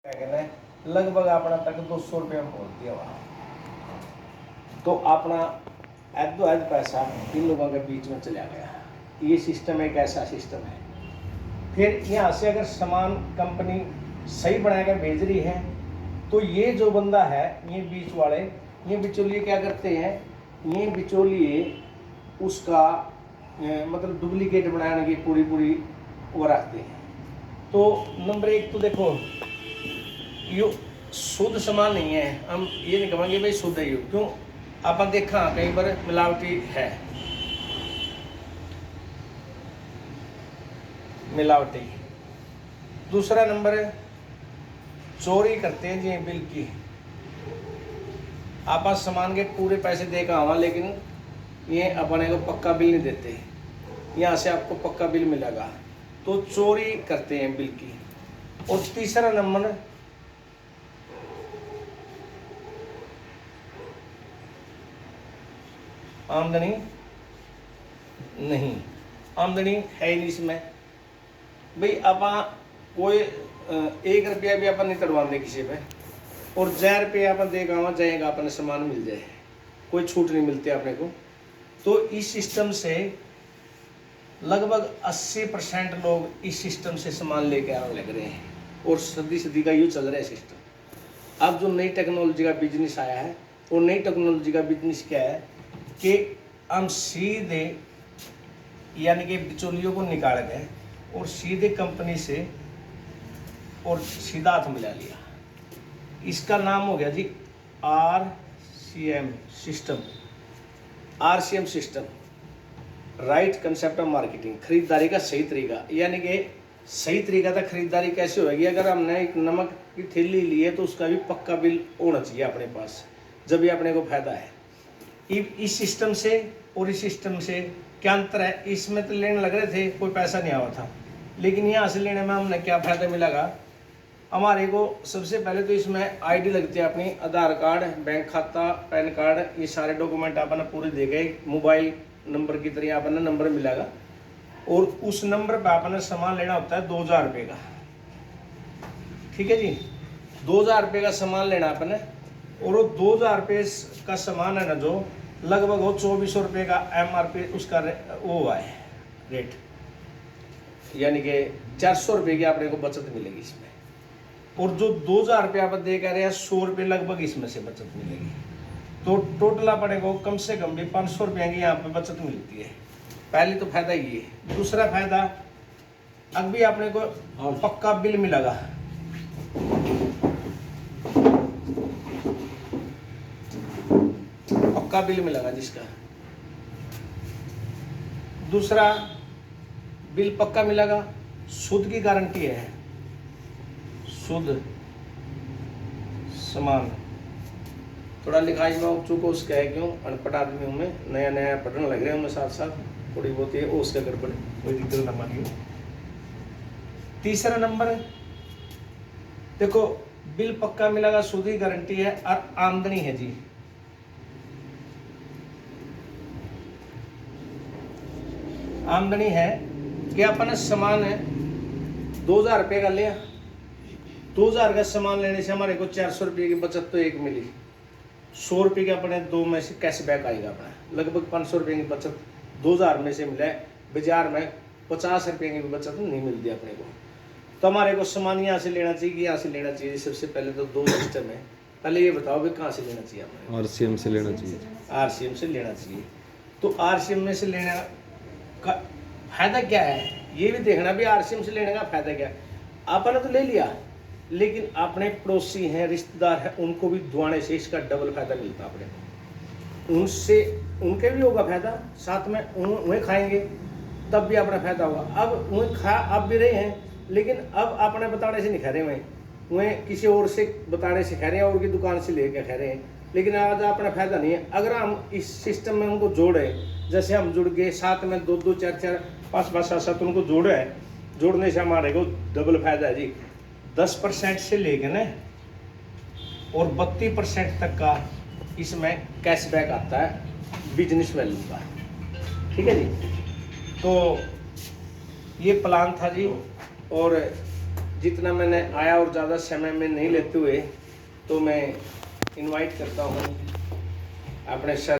क्या कहना है, लगभग अपना तक 200 रुपया में पहुँच दिया वहाँ। तो अपना ऐद पैसा इन लोगों के बीच में चला गया। ये सिस्टम एक ऐसा सिस्टम है। फिर यहाँ से अगर सामान कंपनी सही बना कर भेज रही है तो ये जो बंदा है, ये बीच वाले, ये बिचौलिए क्या करते हैं, ये बिचौलिए उसका मतलब डुप्लीकेट बनाने की पूरी वो रखते हैं। तो नंबर एक तो देखो, यो शुद्ध सामान नहीं है, हम ये नहीं कहेंगे भाई शुद्ध है। यो क्यों, आप देखा कई बार मिलावटी है, मिलावटी। दूसरा नंबर, चोरी करते हैं जी बिल की। आप सामान के पूरे पैसे दे कर आवा, लेकिन ये अपने को पक्का बिल नहीं देते। यहाँ से आपको पक्का बिल मिलेगा, तो चोरी करते हैं बिल की। और तीसरा नंबर, आमदनी नहीं, आमदनी है ही नहीं इसमें भाई। आप कोई 1 रुपया भी अपन नहीं तड़वाते किसी पे, और 1000 रुपया अपन देगा वहाँ जाएगा, अपने सामान मिल जाए, कोई छूट नहीं मिलती अपने को। तो इस सिस्टम से लगभग 80% लोग इस सिस्टम से सामान लेके आने लग रहे हैं, और सदी का यूँ चल रहा है सिस्टम। अब जो नई टेक्नोलॉजी का बिजनेस आया है, वो नई टेक्नोलॉजी का बिजनेस क्या है कि हम सीधे यानी कि बिचौलियों को निकाल गए और सीधे कंपनी से और सीधा हाथ मिला लिया। इसका नाम हो गया जी RCM system. RCM system, right concept of marketing, खरीदारी का सही तरीका। यानी कि सही तरीका था खरीदारी कैसे होगी, अगर हमने एक नमक की थैली ली है तो उसका भी पक्का बिल होना चाहिए अपने पास, जब भी अपने को फायदा है। इस सिस्टम से और इस सिस्टम से क्या अंतर है, इसमें तो लेने लग रहे थे कोई पैसा नहीं आवा था, लेकिन यहाँ से लेने में हमने क्या फ़ायदा मिलेगा, हमारे को सबसे पहले तो इसमें आईडी लगती है अपनी, आधार कार्ड, बैंक खाता, पैन कार्ड, ये सारे डॉक्यूमेंट अपना पूरे दे गए। मोबाइल नंबर की तरह अपना नंबर मिलेगा, और उस नंबर पर अपना सामान लेना होता है 2000 रुपये का। ठीक है जी, 2000 रुपये का सामान लेना अपने, और वो 2000 रुपये का सामान है ना, जो लगभग वो 2400 रुपये का MRP उसका वो हुआ है रेट, यानी कि 400 रुपये की अपने को बचत मिलेगी इसमें। और जो 2000 रुपये आप दे कर रहे हैं, 100 रुपये लगभग इसमें से बचत मिलेगी। तो टोटल अपने को कम से कम भी 500 रुपये की यहाँ पे बचत मिलती है। पहले तो फायदा ये है। दूसरा फायदा, अभी अपने को पक्का बिल मिलेगा। पक्का बिल मिलेगा जिसका, दूसरा बिल पक्का मिलेगा, शुद्ध की गारंटी है, शुद्ध सामान। थोड़ा लिखाई में चूको उसका है, क्यों अनपढ़ आदमी हूँ मैं, नया नया पढ़ने लग रहे हूँ मैं, साथ साथ थोड़ी बहुत है उसका गड़बड़, कोई दिक्कत ना मानिए। तीसरा नंबर देखो, बिल पक्का मिलेगा, शुद्ध की गारंटी है, और आमदनी है जी। आमदनी है कि अपना सामान है 2000 रुपये का लिया, 2000 का सामान लेने से हमारे को 400 रुपये की बचत तो एक मिली, 100 रुपये के अपने 2 में से कैशबैक आएगा अपना, लगभग 500 रुपये की बचत 2000 में से मिला है। बाजार में 50 रुपये की भी बचत नहीं मिलती अपने को। तो हमारे को सामान यहाँ से लेना चाहिए कि यहाँ से लेना चाहिए। सबसे पहले तो 2 सिस्टम है, पहले ये बताओ भाई कहाँ से लेना चाहिए हमें। RCM से लेना चाहिए। RCM से लेना चाहिए। तो RCM में से लेने का फायदा क्या है, ये भी देखना भी RCM से लेने का फायदा क्या है। आपने तो ले लिया, लेकिन अपने पड़ोसी हैं, रिश्तेदार हैं, उनको भी दुआने से इसका डबल फायदा मिलता है अपने को। उनसे उनके भी होगा फायदा, साथ में उन्हें खाएंगे तब भी अपना फायदा होगा। अब उन्हें खा आप भी रहे हैं, लेकिन अब अपने बताने से नहीं खा रहे हैं, उन्हें किसी और से बताने से खा रहे हैं, और की दुकान से लेकर खा रहे हैं, लेकिन आज अपना फायदा नहीं है। अगर हम इस सिस्टम में उनको जोड़े, जैसे हम जुड़ गए, साथ में 2-2, 4-4, 5-5, 7-7 उनको जोड़े, जोड़ने से हमारे को डबल फायदा है जी। 10% से लेके ना और 32% तक का इसमें कैशबैक आता है बिजनेस वैल्यू का। ठीक है जी, तो ये प्लान था जी। और जितना मैंने आया और ज़्यादा समय में नहीं लेते हुए तो मैं इनवाइट करता हूँ अपने सर